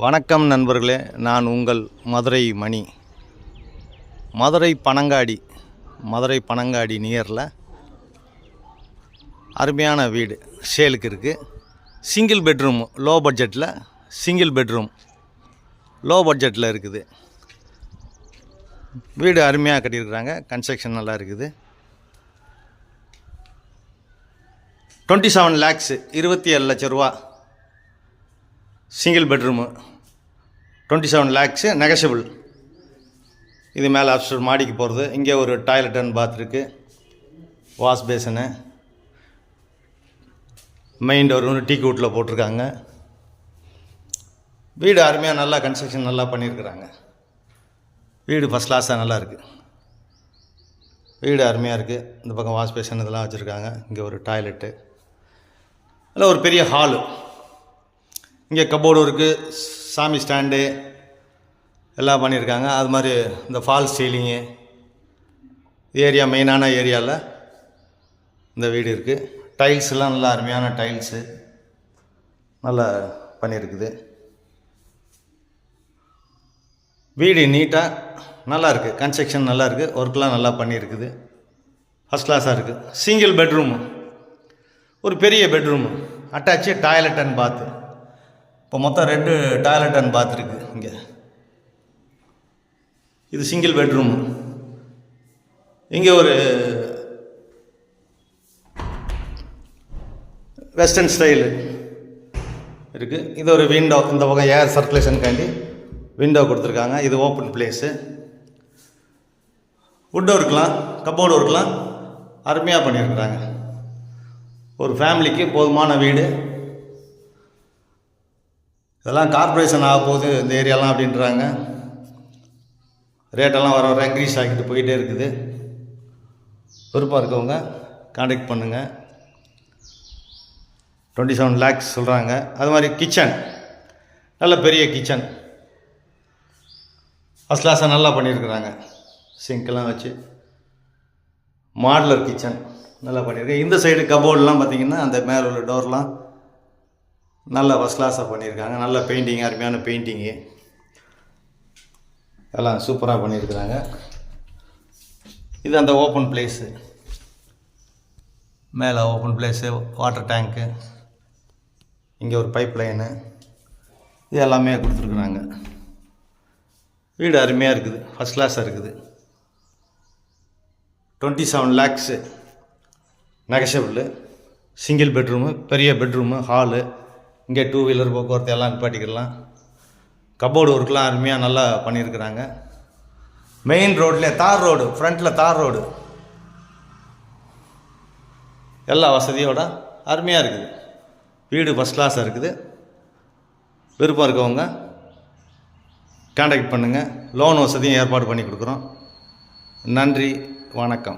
வணக்கம் நண்பர்களே, நான் உங்கள் மதுரை மணி. மதுரை பனங்காடி நியரில் அருமையான வீடு சேலுக்கு இருக்குது. சிங்கிள் பெட்ரூம், லோ பட்ஜெட்டில் இருக்குது. வீடு அருமையாக கட்டியிருக்கிறாங்க. கன்ஸ்ட்ரக்ஷன் நல்லா இருக்குது. 27 lakhs 27 லட்ச ரூபா சிங்கிள் பெட்ரூமு. 27 lakhs negotiable. இது மேலே அப்ஸ்டர் மாடிக்கு போகிறது. இங்கே ஒரு டாய்லெட் அண்ட் பாத் இருக்குது. வாஷ் பேசனு, மெயின் டோர் ஒன்று டீக் வுட்டில் போட்டிருக்காங்க. வீடு அருமையாக நல்லா கன்ஸ்ட்ரக்ஷன் நல்லா பண்ணியிருக்கிறாங்க. வீடு ஃபஸ்ட் கிளாஸாக நல்லா இருக்குது. வீடு அருமையாக இருக்குது. இந்த பக்கம் வாஷ் பேசன் இதெல்லாம் வச்சுருக்காங்க. இங்கே ஒரு டாய்லெட்டு, அதில் ஒரு பெரிய ஹாலு. இங்கே கபோர்டு இருக்குது, சாமி ஸ்டாண்டு எல்லாம் பண்ணியிருக்காங்க. அது மாதிரி இந்த ஃபால்ஸ் சீலிங்கு ஏரியா, மெயினான ஏரியாவில் இந்த வீடு இருக்குது. டைல்ஸ்லாம் நல்லா அருமையான டைல்ஸு நல்லா பண்ணியிருக்குது. வீடு நீட்டாக நல்லா இருக்குது. கன்ஸ்ட்ரக்ஷன் நல்லா இருக்குது. ஒர்க்லாம் நல்லா பண்ணியிருக்குது. ஃபஸ்ட் கிளாஸாக இருக்குது. சிங்கிள் பெட்ரூமு, ஒரு பெரிய பெட்ரூமு, அட்டாச்சு டாய்லெட் அண்ட் பாத்து. இப்போ மொத்தம் 2 டாய்லெட் அண்ட் பாத் இருக்குது. இங்கே இது சிங்கிள் பெட்ரூமு. இங்கே ஒரு வெஸ்டர்ன் ஸ்டைலு இருக்குது. இது ஒரு விண்டோ, இந்த பக்கம் ஏர் சர்க்குலேஷனுக்காண்டி விண்டோ கொடுத்துருக்காங்க. இது ஓப்பன் பிளேஸு. வுட் ஒர்க்லாம், கபோர்டு ஒர்க்லாம் அருமையாக பண்ணியிருக்கிறாங்க. ஒரு ஃபேமிலிக்கு போதுமான வீடு. இதெல்லாம் கார்பரேஷன் ஆக போகுது இந்த ஏரியாலாம் அப்படின்றாங்க. ரேட்டெல்லாம் வர இன்க்ரீஸ் ஆகிட்டு போயிட்டே இருக்குது. விருப்பம் இருக்கவங்க கான்டாக்ட் பண்ணுங்கள். 27 lakhs சொல்கிறாங்க. அது மாதிரி கிச்சன், நல்ல பெரிய கிச்சன், ஃபஸ்ட் கிளாஸாக நல்லா பண்ணியிருக்கிறாங்க. சிங்க்கெல்லாம் வச்சு மாடுலர் கிச்சன் நல்லா பண்ணியிருக்கேன். இந்த சைடு கபோர்டெலாம் பார்த்திங்கன்னா அந்த மேலே உள்ள டோர்லாம் நல்லா ஃபஸ்ட் கிளாஸாக பண்ணியிருக்காங்க. நல்ல பெயிண்டிங், அருமையான பெயிண்டிங்கு எல்லாம் சூப்பராக பண்ணியிருக்கிறாங்க. இது அந்த ஓப்பன் பிளேஸு, மேலே ஓப்பன் பிளேஸு, வாட்டர் டேங்க்கு, இங்கே ஒரு பைப் லைனு, இது எல்லாமே கொடுத்துருக்குறாங்க. வீடு அருமையாக இருக்குது. ஃபஸ்ட் கிளாஸாக இருக்குது. 27 lakhs நெகஷியபிள். சிங்கிள் பெட்ரூமு, பெரிய பெட்ரூமு, ஹாலு, இங்கே 2 வீலர் போக்குவரத்து எல்லாம் நிப்பாட்டிக்கலாம். கபோர்டு ஒர்க்லாம் அருமையாக நல்லா பண்ணியிருக்கிறாங்க. மெயின் ரோட்லேயே தார் ரோடு, ஃப்ரண்ட்டில் தார் ரோடு, எல்லா வசதியோட அருமையாக இருக்குது. வீடு ஃபஸ்ட் கிளாஸாக இருக்குது. விருப்பம் இருக்கவங்க கான்டாக்ட் பண்ணுங்கள். லோன் வசதியும் ஏற்பாடு பண்ணி கொடுக்குறோம். நன்றி, வணக்கம்.